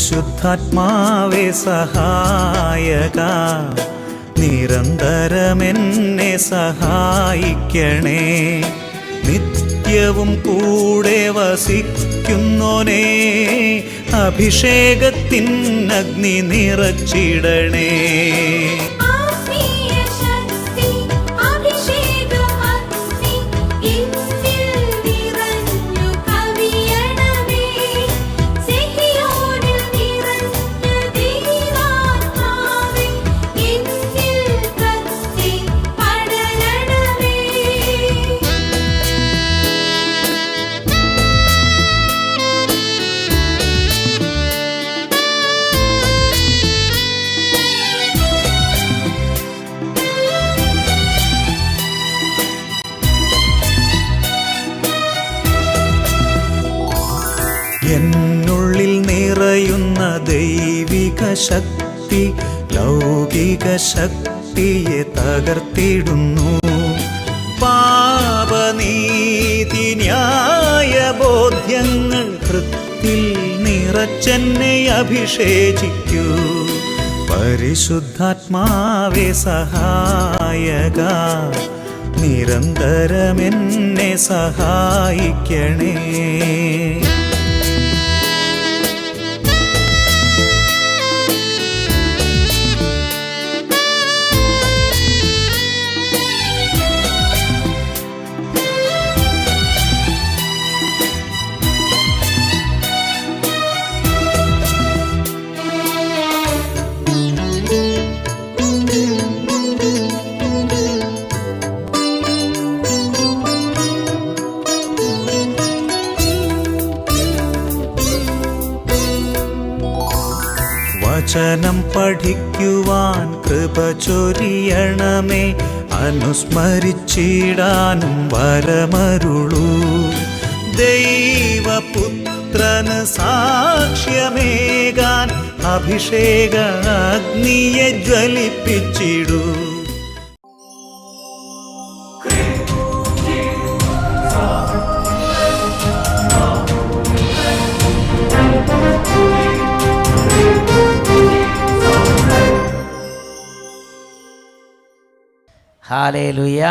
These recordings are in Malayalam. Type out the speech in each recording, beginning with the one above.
പരിശുദ്ധാത്മാവേ സഹായക, നിരന്തരമെന്നെ സഹായിക്കണേ. നിത്യവും കൂടെ വസിക്കുന്നോനേ, അഭിഷേകത്തിൻ അഗ്നി നിറച്ചിടണേ. എന്നുള്ളിൽ നിറയുന്ന ദൈവിക ശക്തി ലൗകിക ശക്തിയെ തകർത്തിടുന്നു. പാപനീതി ന്യായ ബോധ്യങ്ങൾ ഹൃത്തിൽ നിറച്ചെന്നെ അഭിഷേചിക്കൂ. പരിശുദ്ധാത്മാവേ സഹായക, നിരന്തരമെന്നെ സഹായിക്കണേ. വചനം പഠിക്കുവാൻ കൃപ ചൊരിയണമേ, അനുസ്മരിച്ചിടാനും വരമരുളൂ. ദൈവപുത്രന് സാക്ഷ്യമേകാൻ അഭിഷേക അഗ്നിയെ ജ്വലിപ്പിച്ചിടൂ. Hallelujah,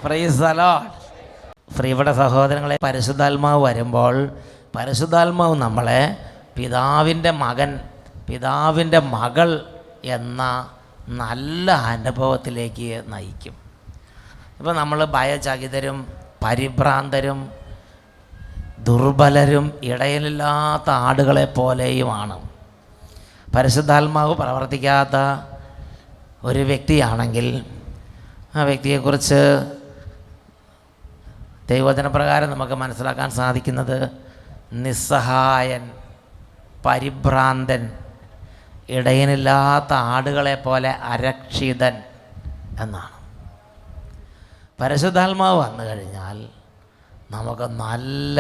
praise the Lord. പ്രിയപ്പെട്ട സഹോദരങ്ങളെ, പരിശുദ്ധാത്മാവ് വരുമ്പോൾ പരിശുദ്ധാത്മാവ് നമ്മളെ പിതാവിൻ്റെ മകൻ, പിതാവിൻ്റെ മകൾ എന്ന നല്ല അനുഭവത്തിലേക്ക് നയിക്കും. ഇപ്പോൾ നമ്മൾ ഭയചകിതരും പരിഭ്രാന്തരും ദുർബലരും ഇടയിലില്ലാത്ത ആടുകളെ പോലെയുമാണ്. പരിശുദ്ധാത്മാവ് പ്രവർത്തിക്കാത്ത ഒരു വ്യക്തിയാണെങ്കിൽ ആ വ്യക്തിയെക്കുറിച്ച് ദൈവവചനപ്രകാരം നമുക്ക് മനസ്സിലാക്കാൻ സാധിക്കുന്നത് നിസ്സഹായൻ, പരിഭ്രാന്തൻ, ഇടയനില്ലാത്ത ആടുകളെ പോലെ അരക്ഷിതൻ എന്നാണ്. പരിശുദ്ധാത്മാവ് വന്നു കഴിഞ്ഞാൽ നമുക്ക് നല്ല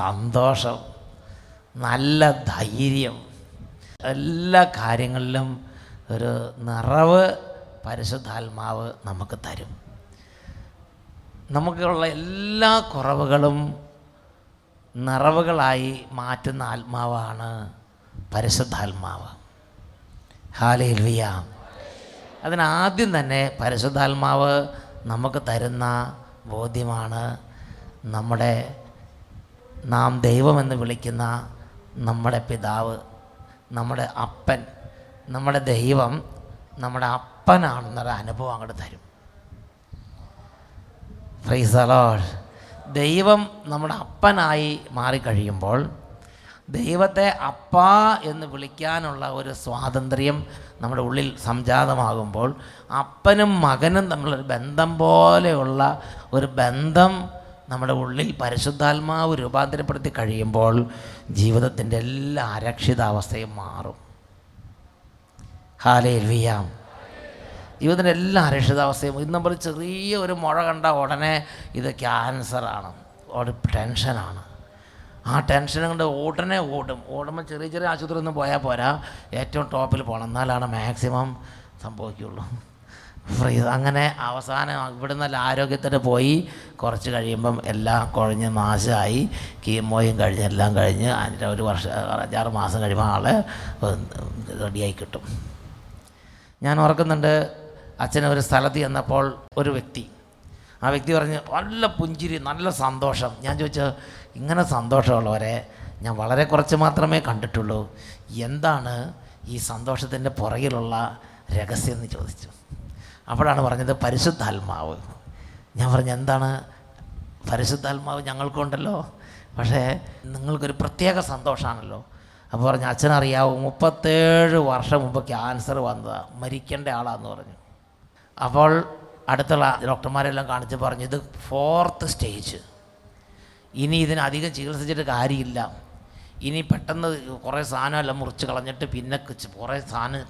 സന്തോഷം, നല്ല ധൈര്യം, എല്ലാ കാര്യങ്ങളിലും ഒരു നിറവ് പരിശുദ്ധാത്മാവ് നമുക്ക് തരും. നമുക്കുള്ള എല്ലാ കുറവുകളും നിറവുകളായി മാറ്റുന്ന ആത്മാവാണ് പരിശുദ്ധാത്മാവ്. ഹല്ലേലൂയ. അതിനാദ്യം തന്നെ പരിശുദ്ധാത്മാവ് നമുക്ക് തരുന്ന ബോധ്യമാണ് നാം ദൈവമെന്ന് വിളിക്കുന്ന നമ്മുടെ പിതാവ്, നമ്മുടെ അപ്പൻ, നമ്മുടെ ദൈവം നമ്മുടെ അപ്പനാണെന്നൊരു അനുഭവം അങ്ങോട്ട് തരും. Price the Lord. ദൈവം നമ്മുടെ അപ്പനായി മാറിക്കഴിയുമ്പോൾ ദൈവത്തെ അപ്പാ എന്ന് വിളിക്കാനുള്ള ഒരു സ്വാതന്ത്ര്യം നമ്മുടെ ഉള്ളിൽ സംജാതമാകുമ്പോൾ അപ്പനും മകനും തമ്മിലൊരു ബന്ധം പോലെയുള്ള ഒരു ബന്ധം നമ്മുടെ ഉള്ളിൽ പരിശുദ്ധാത്മാവ് രൂപാന്തരപ്പെടുത്തി കഴിയുമ്പോൾ ജീവിതത്തിൻ്റെ എല്ലാ അരക്ഷിതാവസ്ഥയും മാറും. ഹല്ലേലൂയ. ജീവിതത്തിൻ്റെ എല്ലാ അരക്ഷിതാവസ്ഥയും, ഇന്ന് നമ്മൾ ചെറിയ ഒരു മുഴ കണ്ട ഉടനെ ഇത് ക്യാൻസറാണ്, ഒരു ടെൻഷനാണ്. ആ ടെൻഷൻ കൊണ്ട് ഉടനെ ഓടുമ്പോൾ ചെറിയ ചെറിയ ആശുപത്രി ഒന്നും പോയാൽ പോരാ, ഏറ്റവും ടോപ്പിൽ പോകണം, എന്നാലാണ് മാക്സിമം സംഭവിക്കുകയുള്ളൂ. അങ്ങനെ അവസാനം ഇവിടുന്ന് ആരോഗ്യത്തിന് പോയി. കുറച്ച് കഴിയുമ്പം എല്ലാം കുഴഞ്ഞ് നാശമായി. കീമോയും കഴിഞ്ഞ് എല്ലാം കഴിഞ്ഞ് അതിൻ്റെ ഒരു വർഷം 5-6 മാസം കഴിയുമ്പോൾ ആളെ റെഡിയായി കിട്ടും. ഞാൻ ഓർക്കുന്നുണ്ട്, അച്ഛൻ ഒരു സ്ഥലത്ത് ചെന്നപ്പോൾ ഒരു വ്യക്തി, ആ വ്യക്തി പറഞ്ഞ് നല്ല പുഞ്ചിരി, നല്ല സന്തോഷം. ഞാൻ ചോദിച്ചു, ഇങ്ങനെ സന്തോഷമുള്ളവരെ ഞാൻ വളരെ കുറച്ച് മാത്രമേ കണ്ടിട്ടുള്ളൂ, എന്താണ് ഈ സന്തോഷത്തിൻ്റെ പുറകിലുള്ള രഹസ്യം എന്ന് ചോദിച്ചു. അപ്പോഴാണ് പറഞ്ഞത് പരിശുദ്ധാത്മാവ്. ഞാൻ പറഞ്ഞു, എന്താണ് പരിശുദ്ധാത്മാവ്? ഞങ്ങൾക്കുണ്ടല്ലോ, പക്ഷേ നിങ്ങൾക്കൊരു പ്രത്യേക സന്തോഷമാണല്ലോ. അപ്പോൾ പറഞ്ഞു, അച്ഛനറിയാവും 37 വർഷം മുമ്പ് ക്യാൻസർ വന്നതാണ്, മരിക്കേണ്ട ആളാന്ന് പറഞ്ഞു. അപ്പോൾ അടുത്തുള്ള ഡോക്ടർമാരെല്ലാം കാണിച്ച് പറഞ്ഞു, ഇത് 4th സ്റ്റേജ്, ഇനി ഇതിനധികം ചികിത്സിച്ചിട്ട് കാര്യമില്ല, ഇനി പെട്ടെന്ന് കുറേ സാധനമെല്ലാം മുറിച്ച് കളഞ്ഞിട്ട് പിന്നെ കുറേ സാധനം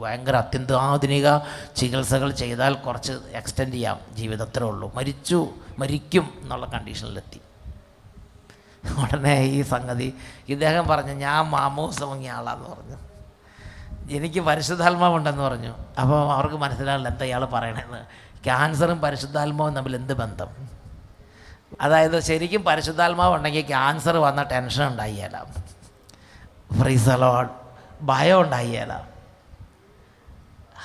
ഭയങ്കര അത്യന്താധുനിക ചികിത്സകൾ ചെയ്താൽ കുറച്ച് എക്സ്റ്റെൻഡ് ചെയ്യാം ജീവിതത്തിലേ ഉള്ളൂ, മരിക്കും എന്നുള്ള കണ്ടീഷനിലെത്തി. ഉടനെ ഈ സംഗതി ഇദ്ദേഹം പറഞ്ഞു, ഞാൻ മാമൂസ് മുങ്ങിയ ആളാന്ന് പറഞ്ഞു, എനിക്ക് പരിശുദ്ധാത്മാവുണ്ടെന്ന് പറഞ്ഞു. അപ്പോൾ അവർക്ക് മനസ്സിലാവില്ല എന്താ ഇയാൾ പറയണതെന്ന്. ക്യാൻസറും പരിശുദ്ധാത്മാവും തമ്മിൽ എന്ത് ബന്ധം? അതായത് ശരിക്കും പരിശുദ്ധാത്മാവ് ഉണ്ടെങ്കിൽ ക്യാൻസർ വന്ന ടെൻഷൻ ഉണ്ടായില്ല, പ്രൈസ് ദി ലോർഡ്, ഭയം ഉണ്ടായില്ല.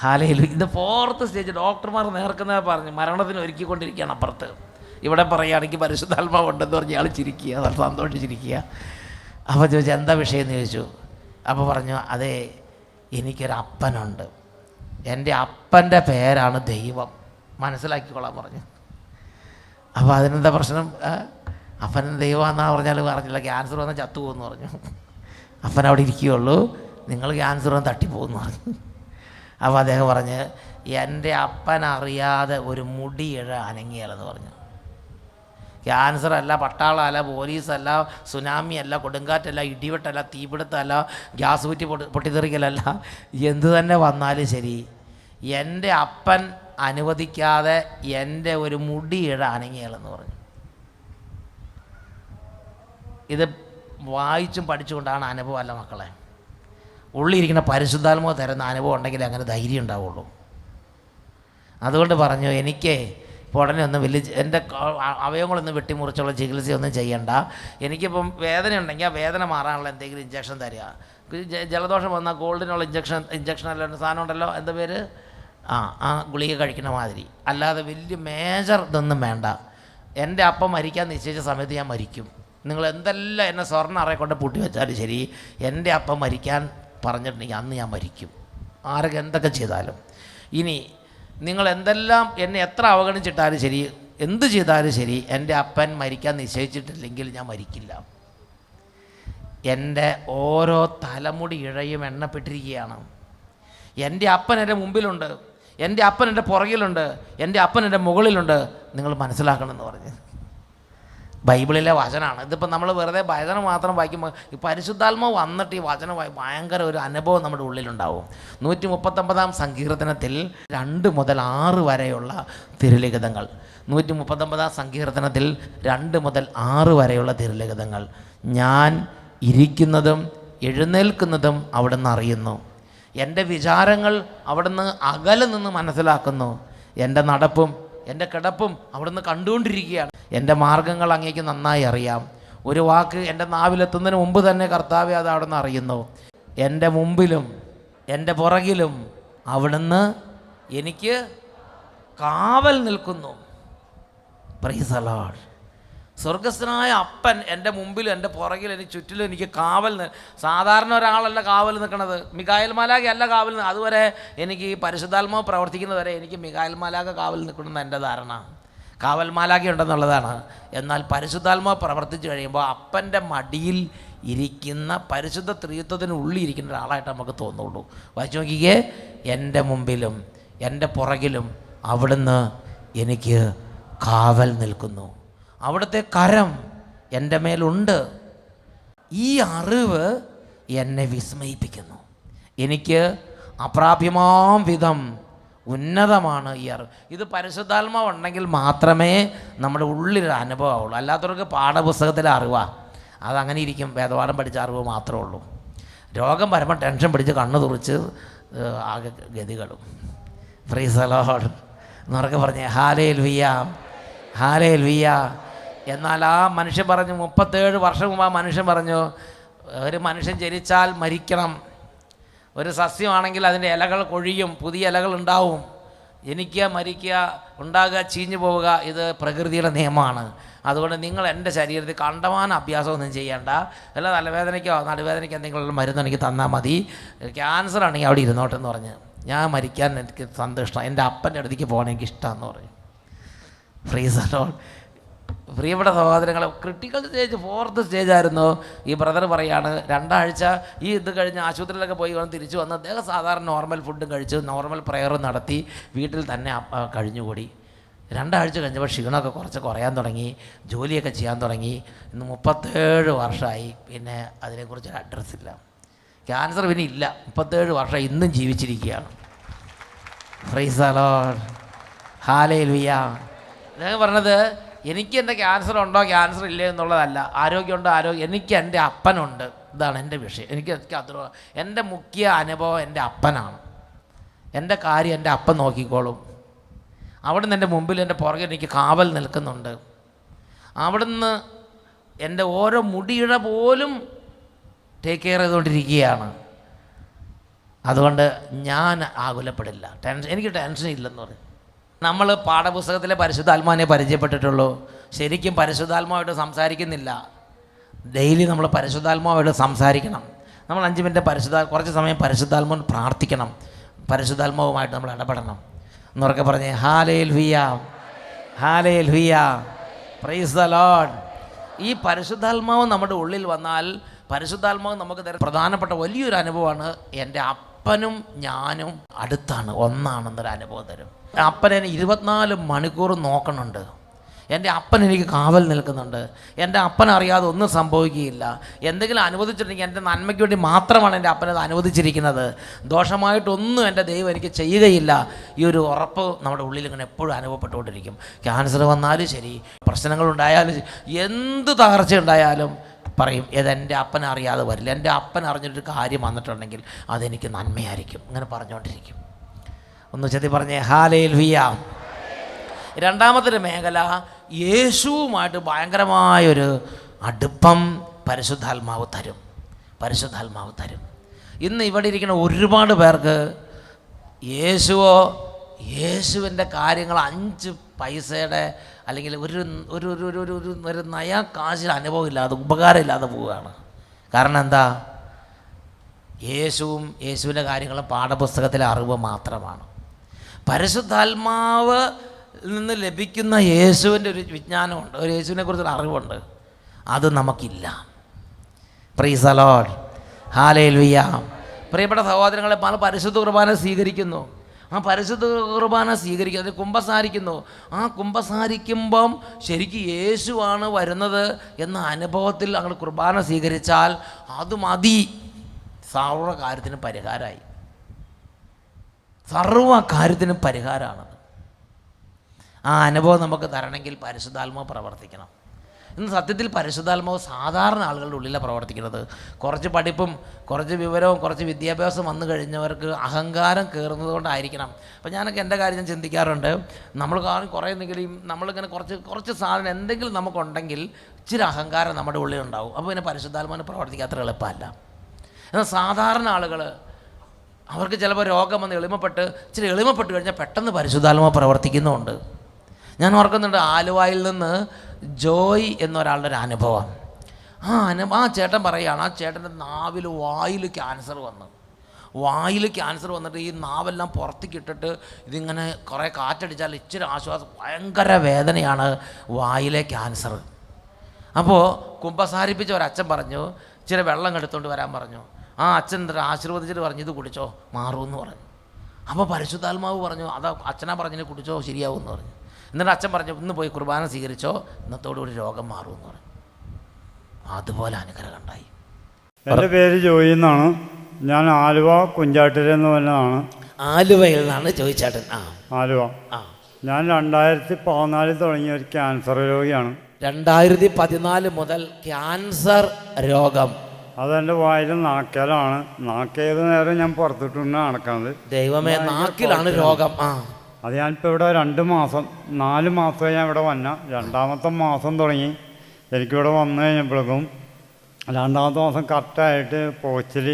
ഹല്ലേലൂയ. ഇത് 4th സ്റ്റേജ്. ഡോക്ടർമാർ നേർക്കുന്ന പറഞ്ഞു, മരണത്തിന് ഒരുക്കിക്കൊണ്ടിരിക്കുകയാണ് അപ്പുറത്ത്. ഇവിടെ പറയുകയാണെങ്കിൽ പരിശുദ്ധാത്മാവ് ഉണ്ടെന്ന് പറഞ്ഞ് ഇയാൾ ചിരിക്കുക, നല്ല സന്തോഷിച്ചിരിക്കുക. അപ്പോൾ ചോദിച്ചു, എന്താ വിഷയം എന്ന് ചോദിച്ചു. അപ്പോൾ പറഞ്ഞു, അതെ, എനിക്കൊരപ്പനുണ്ട്, എൻ്റെ അപ്പൻ്റെ പേരാണ് ദൈവം, മനസ്സിലാക്കിക്കൊള്ളാൻ പറഞ്ഞു. അപ്പോൾ അതിനെന്താ പ്രശ്നം? അപ്പൻ ദൈവമാണെന്നാ പറഞ്ഞില്ല, ക്യാൻസർ വന്നാൽ ചത്തുപോകുമെന്ന് പറഞ്ഞു. അപ്പൻ അവിടെ ഇരിക്കുകയുള്ളൂ, നിങ്ങൾ ക്യാൻസർ വന്ന് തട്ടിപ്പോകുമെന്ന് പറഞ്ഞു. അപ്പോൾ അദ്ദേഹം പറഞ്ഞ്, എൻ്റെ അപ്പൻ അറിയാതെ ഒരു മുടിയിഴ അനങ്ങിയാലെന്ന് പറഞ്ഞു. ക്യാൻസർ അല്ല, പട്ടാളമല്ല, പോലീസല്ല, സുനാമി അല്ല, കൊടുങ്കാറ്റല്ല, ഇടിവെട്ടല്ല, തീപിടുത്തമല്ല, ഗ്യാസ് കുറ്റി പൊട്ടിത്തെറിക്കലല്ല, എന്തു തന്നെ വന്നാലും ശരി, എൻ്റെ അപ്പൻ അനുവദിക്കാതെ എൻ്റെ ഒരു മുടിയിഴ അനങ്ങിയാലെന്ന് പറഞ്ഞു. ഇത് വായിച്ചും പഠിച്ചുകൊണ്ടാണ് അനുഭവം. അല്ല മക്കളെ, ഉള്ളിയിരിക്കുന്ന പരിശുദ്ധാത്മാവ് തരുന്ന അനുഭവം ഉണ്ടെങ്കിൽ അങ്ങനെ ധൈര്യം ഉണ്ടാവുള്ളൂ. അതുകൊണ്ട് പറഞ്ഞു, എനിക്ക് ഉടനെ ഒന്നും വലിയ എൻ്റെ അവയവങ്ങളൊന്നും വെട്ടിമുറിച്ചുള്ള ചികിത്സയൊന്നും ചെയ്യണ്ട, എനിക്കിപ്പം വേദന ഉണ്ടെങ്കിൽ ആ വേദന മാറാനുള്ള എന്തെങ്കിലും ഇഞ്ചക്ഷൻ തരിക. ജലദോഷം വന്നാൽ ഗോൾഡിനുള്ള ഇഞ്ചക്ഷൻ അല്ല സാധനം ഉണ്ടല്ലോ, എന്താ പേര്, ആ ഗുളിക കഴിക്കുന്ന മാതിരി, അല്ലാതെ വലിയ മേജർ ഇതൊന്നും വേണ്ട. എൻ്റെ അപ്പം മരിക്കാൻ നിശ്ചയിച്ച സമയത്ത് ഞാൻ മരിക്കും. നിങ്ങൾ എന്തെല്ലാം എന്നെ സ്വർണ്ണ അറയെ കൊണ്ട് പൂട്ടി വെച്ചാലും ശരി, എൻ്റെ അപ്പം മരിക്കാൻ പറഞ്ഞിട്ടുണ്ടെങ്കിൽ അന്ന് ഞാൻ മരിക്കും, ആരൊക്കെ എന്തൊക്കെ ചെയ്താലും. ഇനി നിങ്ങൾ എന്തെല്ലാം എന്നെ എത്ര അവഗണിച്ചിട്ടാലും ശരി, എന്ത് ചെയ്താലും ശരി, എൻ്റെ അപ്പൻ മരിക്കാൻ നിശ്ചയിച്ചിട്ടില്ലെങ്കിൽ ഞാൻ മരിക്കില്ല. എൻ്റെ ഓരോ തലമുടി ഇഴയും എണ്ണപ്പെട്ടിരിക്കുകയാണ്. എൻ്റെ അപ്പൻ എൻ്റെ മുമ്പിലുണ്ട്, എൻ്റെ അപ്പൻ എൻ്റെ പുറകിലുണ്ട്, എൻ്റെ അപ്പൻ എൻ്റെ മുകളിലുണ്ട്, നിങ്ങൾ മനസ്സിലാക്കണമെന്ന് പറഞ്ഞ്. ബൈബിളിലെ വചനമാണ്. ഇതിപ്പോൾ നമ്മൾ വെറുതെ വചനം മാത്രം വായിക്കുമ്പോൾ ഈ പരിശുദ്ധാത്മാവ് വന്നിട്ട് ഈ വചനം ഭയങ്കര ഒരു അനുഭവം നമ്മുടെ ഉള്ളിലുണ്ടാവും. 139 സങ്കീർത്തനത്തിൽ 2 മുതൽ 6 വരെയുള്ള തിരുലിഖിതങ്ങൾ, 139 സങ്കീർത്തനത്തിൽ 2 മുതൽ 6 വരെയുള്ള തിരുലിഖിതങ്ങൾ. ഞാൻ ഇരിക്കുന്നതും എഴുന്നേൽക്കുന്നതും അവിടുന്ന് അറിയുന്നു, എൻ്റെ വിചാരങ്ങൾ അവിടുന്ന് അകലെ നിന്ന് മനസ്സിലാക്കുന്നു, എൻ്റെ നടപ്പും എൻ്റെ കിടപ്പും അവിടുന്ന് കണ്ടുകൊണ്ടിരിക്കുകയാണ്, എൻ്റെ മാർഗങ്ങൾ അങ്ങേക്ക് നന്നായി അറിയാം. ഒരു വാക്ക് എൻ്റെ നാവിലെത്തുന്നതിന് മുമ്പ് തന്നെ കർത്താവേ അത് അവിടുന്ന് അറിയുന്നു. എൻ്റെ മുമ്പിലും എൻ്റെ പുറകിലും അവിടുന്ന് എനിക്ക് കാവൽ നിൽക്കുന്നു. Price the Lord. സ്വർഗസ്ഥനായ അപ്പൻ എൻ്റെ മുമ്പിലും എൻ്റെ പുറകിലും എനിക്ക് ചുറ്റിലും എനിക്ക് കാവൽ. സാധാരണ ഒരാളല്ല കാവൽ നിൽക്കണത്, മിഖായേൽ മാലാഖ അല്ല കാവൽ. അതുവരെ എനിക്ക് ഈ പരിശുദ്ധാത്മാവ് പ്രവർത്തിക്കുന്നവരെ എനിക്ക് മിഖായേൽ മാലാഖ കാവൽ നിൽക്കണമെന്ന് എൻ്റെ ധാരണ. കാവൽ മാലാഖ ഉണ്ടെന്നുള്ളതാണ്. എന്നാൽ പരിശുദ്ധാത്മാവ് പ്രവർത്തിച്ചു കഴിയുമ്പോൾ അപ്പൻ്റെ മടിയിൽ ഇരിക്കുന്ന പരിശുദ്ധ ത്രിത്വത്തിന് ഉള്ളിലിരിക്കുന്ന ഒരാളായിട്ട് നമുക്ക് തോന്നുള്ളൂ. വായിച്ചു നോക്കിക്കേ, എൻ്റെ മുമ്പിലും എൻ്റെ പുറകിലും അവിടുന്ന് എനിക്ക് കാവൽ നിൽക്കുന്നു, അവിടുത്തെ കരം എൻ്റെ മേലുണ്ട്. ഈ അറിവ് എന്നെ വിസ്മയിപ്പിക്കുന്നു. എനിക്ക് അപ്രാപ്യമാം വിധം ഉന്നതമാണ് ഈ അറിവ്. ഇത് പരിശുദ്ധാത്മാവ് ഉണ്ടെങ്കിൽ മാത്രമേ നമ്മുടെ ഉള്ളിലൊരു അനുഭവമുള്ളൂ. അല്ലാത്തവർക്ക് പാഠപുസ്തകത്തിലെ അറിവാണ്, അതങ്ങനെ ഇരിക്കും, വേദപാഠം പഠിച്ച അറിവ് മാത്രമേ ഉള്ളൂ. രോഗം വരുമ്പോൾ ടെൻഷൻ പിടിച്ച് കണ്ണ് തുറിച്ച് ആകെ ഗതികളും. പ്രൈസ് ദി ലോർഡ് എന്നൊക്കെ പറഞ്ഞേ ഹല്ലേലൂയ, ഹല്ലേലൂയ. എന്നാൽ ആ മനുഷ്യൻ പറഞ്ഞു, 37 വർഷം മുമ്പ് ആ മനുഷ്യൻ പറഞ്ഞു, ഒരു മനുഷ്യൻ ജനിച്ചാൽ മരിക്കണം. ഒരു സസ്യമാണെങ്കിൽ അതിൻ്റെ ഇലകൾ കൊഴിയും, പുതിയ ഇലകൾ ഉണ്ടാവും. ജനിക്കുക, മരിക്കുക, ഉണ്ടാകുക, ചീഞ്ഞു പോവുക, ഇത് പ്രകൃതിയുടെ നിയമമാണ്. അതുകൊണ്ട് നിങ്ങൾ എൻ്റെ ശരീരത്തിൽ കണ്ടമാന അഭ്യാസമൊന്നും ചെയ്യേണ്ട. അല്ല തലവേദനയ്ക്കോ നടുവേദനയ്ക്കോ എന്തെങ്കിലും മരുന്ന് എനിക്ക് തന്നാൽ മതി. ക്യാൻസർ ആണെങ്കിൽ അവിടെ ഇരുന്നോട്ടെന്ന് പറഞ്ഞ്, ഞാൻ മരിക്കാൻ എനിക്ക് സന്തോഷമാണ്, എൻ്റെ അപ്പൻ്റെ അടുത്തേക്ക് പോകാൻ എനിക്ക് ഇഷ്ടമാണെന്ന് പറയും. Price the Lord. പ്രിയപ്പെട്ട സഹോദരങ്ങളെ, ക്രിട്ടിക്കൽ സ്റ്റേജ് 4th സ്റ്റേജായിരുന്നു. ഈ ബ്രദർ പറയാണ്, 2 ആഴ്ച ഈ ഇത് കഴിഞ്ഞ് ആശുപത്രിയിലൊക്കെ പോയി തിരിച്ചു വന്ന് അദ്ദേഹം സാധാരണ നോർമൽ ഫുഡും കഴിച്ച് നോർമൽ പ്രയറും നടത്തി വീട്ടിൽ തന്നെ കഴിഞ്ഞുകൂടി. 2 ആഴ്ച കഴിഞ്ഞപ്പോൾ ക്ഷീണമൊക്കെ കുറച്ച് കുറയാൻ തുടങ്ങി, ജോലിയൊക്കെ ചെയ്യാൻ തുടങ്ങി. ഇന്ന് 37 വർഷമായി. പിന്നെ അതിനെക്കുറിച്ചൊരു അഡ്രസ്സില്ല. ക്യാൻസർ പിന്നെ ഇല്ല, 37 വർഷം ഇന്നും ജീവിച്ചിരിക്കുകയാണ്. Praise the Lord, hallelujah. ഞാൻ പറഞ്ഞത്, എനിക്ക് എൻ്റെ ക്യാൻസർ ഉണ്ടോ ക്യാൻസർ ഇല്ലേ എന്നുള്ളതല്ല, ആരോഗ്യമുണ്ടോ എനിക്ക് എൻ്റെ അപ്പനുണ്ട്. ഇതാണ് എൻ്റെ വിഷയം. എനിക്ക് അത്ര എൻ്റെ മുഖ്യ അനുഭവം എൻ്റെ അപ്പനാണ്. എൻ്റെ കാര്യം എൻ്റെ അപ്പൻ നോക്കിക്കോളും. അവിടുന്ന് എൻ്റെ മുമ്പിൽ എൻ്റെ പുറകിൽ എനിക്ക് കാവൽ നിൽക്കുന്നുണ്ട്. അവിടുന്ന് എൻ്റെ ഓരോ മുടിയുടെ പോലും ടേക്ക് കെയർ ചെയ്തുകൊണ്ടിരിക്കുകയാണ്. അതുകൊണ്ട് ഞാൻ ആകുലപ്പെടില്ല. എനിക്ക് ടെൻഷൻ ഇല്ലെന്ന് പറയും. നമ്മൾ പാഠപുസ്തകത്തിലെ പരിശുദ്ധാത്മാവിനെ പരിചയപ്പെട്ടിട്ടുള്ളൂ. ശരിക്കും പരിശുദ്ധാത്മാവായിട്ട് സംസാരിക്കുന്നില്ല. ഡെയിലി നമ്മൾ പരിശുദ്ധാത്മാവായിട്ട് സംസാരിക്കണം. നമ്മൾ 5 മിനിറ്റ് കുറച്ച് സമയം പരിശുദ്ധാത്മാവിന് പ്രാർത്ഥിക്കണം. പരിശുദ്ധാത്മാവുമായിട്ട് നമ്മൾ ഇടപെടണം എന്നുറക്കെ പറഞ്ഞേ hallelujah, hallelujah, praise the Lord. ഈ പരിശുദ്ധാത്മാവ് നമ്മുടെ ഉള്ളിൽ വന്നാൽ പരിശുദ്ധാത്മാവ് നമുക്ക് പ്രധാനപ്പെട്ട വലിയൊരു അനുഭവമാണ്. എൻ്റെ അപ്പനും ഞാനും അടുത്താണ്, ഒന്നാണെന്നൊരു അനുഭവം തരും. അപ്പൻ എന്നെ 24 മണിക്കൂർ നോക്കണുണ്ട്. എൻ്റെ അപ്പൻ എനിക്ക് കാവൽ നിൽക്കുന്നുണ്ട്. എൻ്റെ അപ്പൻ അറിയാതെ ഒന്നും സംഭവിക്കുകയില്ല. എന്തെങ്കിലും അനുവദിച്ചിട്ടുണ്ടെങ്കിൽ എൻ്റെ നന്മയ്ക്ക് വേണ്ടി മാത്രമാണ് എൻ്റെ അപ്പനത് അനുവദിച്ചിരിക്കുന്നത്. ദോഷമായിട്ടൊന്നും എൻ്റെ ദൈവം എനിക്ക് ചെയ്യുകയില്ല. ഈ ഒരു ഉറപ്പ് നമ്മുടെ ഉള്ളിൽ ഇങ്ങനെ എപ്പോഴും അനുഭവപ്പെട്ടുകൊണ്ടിരിക്കും. ക്യാൻസർ വന്നാലും ശരി, പ്രശ്നങ്ങളുണ്ടായാലും ശരി, എന്ത് തകർച്ച ഉണ്ടായാലും പറയും, ഇതെൻ്റെ അപ്പൻ അറിയാതെ വരില്ല. എൻ്റെ അപ്പൻ അറിഞ്ഞിട്ടൊരു കാര്യം വന്നിട്ടുണ്ടെങ്കിൽ അതെനിക്ക് നന്മയായിരിക്കും. അങ്ങനെ പറഞ്ഞുകൊണ്ടിരിക്കും. ഒന്ന് ചെത്തി പറഞ്ഞേ ഹല്ലേലൂയ. രണ്ടാമത്തെ മേഖല, യേശുവുമായിട്ട് ഭയങ്കരമായൊരു അടുപ്പം പരിശുദ്ധാത്മാവ് തരും. പരിശുദ്ധാത്മാവ് തരും. ഇന്ന് ഇവിടെ ഇരിക്കുന്ന ഒരുപാട് പേർക്ക് യേശുവിൻ്റെ കാര്യങ്ങൾ 5 പൈസയുടെ അല്ലെങ്കിൽ ഒരു നയാ കാശിൽ അനുഭവം ഇല്ലാതെ, ഉപകാരം ഇല്ലാതെ പോവുകയാണ്. കാരണം എന്താ? യേശുവിൻ്റെ കാര്യങ്ങളും പാഠപുസ്തകത്തിലെ അറിവ് മാത്രമാണ്. പരിശുദ്ധാത്മാവ് നിന്ന് ലഭിക്കുന്ന യേശുവിൻ്റെ ഒരു വിജ്ഞാനമുണ്ട്, ഒരു യേശുവിനെ കുറിച്ചൊരു അറിവുണ്ട്. അത് നമുക്കില്ല. Price the Lord, hallelujah. പ്രിയപ്പെട്ട സഹോദരങ്ങളെ, പല പരിശുദ്ധ കുർബാന സ്വീകരിക്കുന്നു. ആ പരിശുദ്ധ കുർബാന സ്വീകരിക്കുന്നത് കുമ്പസാരിക്കുന്നു. ആ കുമ്പസാരിക്കുമ്പം ശരിക്കും യേശുവാണ് വരുന്നത് എന്ന അനുഭവത്തിൽ ഞങ്ങൾ കുർബാന സ്വീകരിച്ചാൽ അത് മതി. സർവ്വ കാര്യത്തിനും പരിഹാരമായി. സർവ്വ കാര്യത്തിനും പരിഹാരമാണത്. ആ അനുഭവം നമുക്ക് തരണമെങ്കിൽ പരിശുദ്ധാത്മാവ് പ്രവർത്തിക്കണം. ഇന്ന് സത്യത്തിൽ പരിശുദ്ധാത്മാവ് സാധാരണ ആളുകളുടെ ഉള്ളിലാണ് പ്രവർത്തിക്കുന്നത്. കുറച്ച് പഠിപ്പും കുറച്ച് വിവരവും കുറച്ച് വിദ്യാഭ്യാസം വന്നു കഴിഞ്ഞവർക്ക് അഹങ്കാരം കയറുന്നത് കൊണ്ടായിരിക്കണം. അപ്പോൾ ഞാനൊക്കെ എൻ്റെ കാര്യം ഞാൻ ചിന്തിക്കാറുണ്ട്. നമ്മൾ കുറേ എന്തെങ്കിലും നമ്മളിങ്ങനെ കുറച്ച് സാധനം എന്തെങ്കിലും നമുക്കുണ്ടെങ്കിൽ ഇച്ചിരി അഹങ്കാരം നമ്മുടെ ഉള്ളിലുണ്ടാവും. അപ്പോൾ പിന്നെ പരിശുദ്ധാത്മാവിന് പ്രവർത്തിക്കാൻ അത്ര എളുപ്പമല്ല. എന്നാൽ സാധാരണ ആളുകൾ അവർക്ക് ചിലപ്പോൾ രോഗം വന്ന് ഇച്ചിരി എളിമപ്പെട്ട് കഴിഞ്ഞാൽ പെട്ടെന്ന് പരിശുദ്ധാത്മാവ് പ്രവർത്തിക്കുന്നുമുണ്ട്. ഞാൻ ഓർക്കുന്നുണ്ട്, ആലുവായിൽ നിന്ന് ജോയ് എന്നൊരാളുടെ ഒരു അനുഭവം. ആ ചേട്ടൻ പറയുകയാണ്, ആ ചേട്ടൻ്റെ വായിൽ ക്യാൻസർ വന്നിട്ട് ഈ നാവെല്ലാം പുറത്തേക്ക് ഇട്ടിട്ട് ഇതിങ്ങനെ കുറേ കാറ്റടിച്ചാൽ ഇച്ചിരി ആശ്വാസം, ഭയങ്കര വേദനയാണ് വായിലെ ക്യാൻസർ. അപ്പോൾ കുമ്പസാരിപ്പിച്ച ഒരച്ഛൻ പറഞ്ഞു, ഇച്ചിരി വെള്ളം എടുത്തുകൊണ്ട് വരാൻ പറഞ്ഞു. ആ അച്ഛൻ ആശീർവദിച്ചിട്ട് പറഞ്ഞു, ഇത് കുടിച്ചോ മാറുമെന്ന് പറഞ്ഞു. അപ്പോൾ പരിശുദ്ധാത്മാവ് പറഞ്ഞു, അതാ അച്ഛനാ പറഞ്ഞിട്ട് കുടിച്ചോ ശരിയാവുമെന്ന് പറഞ്ഞു. എന്നിട്ട് അച്ഛൻ പറഞ്ഞു, ഇന്ന് പോയി കുർബാന സ്വീകരിച്ചോ, ഇന്നത്തോടുകൂടി രോഗം മാറുമെന്ന് പറഞ്ഞു. അതുപോലെ അനുഗ്രഹം ഉണ്ടായി. എൻ്റെ പേര് ജോയി എന്നാണ്. ഞാൻ ആലുവ കുഞ്ചാട്ടിലെന്ന് പറഞ്ഞതാണ്. ആലുവയിൽ നിന്നാണ് ചോദിച്ചേട്ടൻ. ആലുവ. ഞാൻ 2014 തുടങ്ങിയ ഒരു ക്യാൻസർ രോഗിയാണ്. 2014 മുതൽ ക്യാൻസർ രോഗം. അതെൻ്റെ വായിൽ നാക്കേലാണ്. നാക്കേത് നേരം ഞാൻ പുറത്തിട്ടുണ്ട് നടക്കുന്നത്. ദൈവമേ, നാക്കിലാണ് രോഗം. അത് ഞാനിപ്പോൾ ഇവിടെ 2 മാസം 4 മാസമായി ഞാൻ ഇവിടെ വന്ന. 2ാമത്തെ മാസം തുടങ്ങി എനിക്കിവിടെ വന്നു കഴിഞ്ഞപ്പോഴേക്കും 2ാമത്തെ മാസം കറക്റ്റായിട്ട് പോച്ചിൽ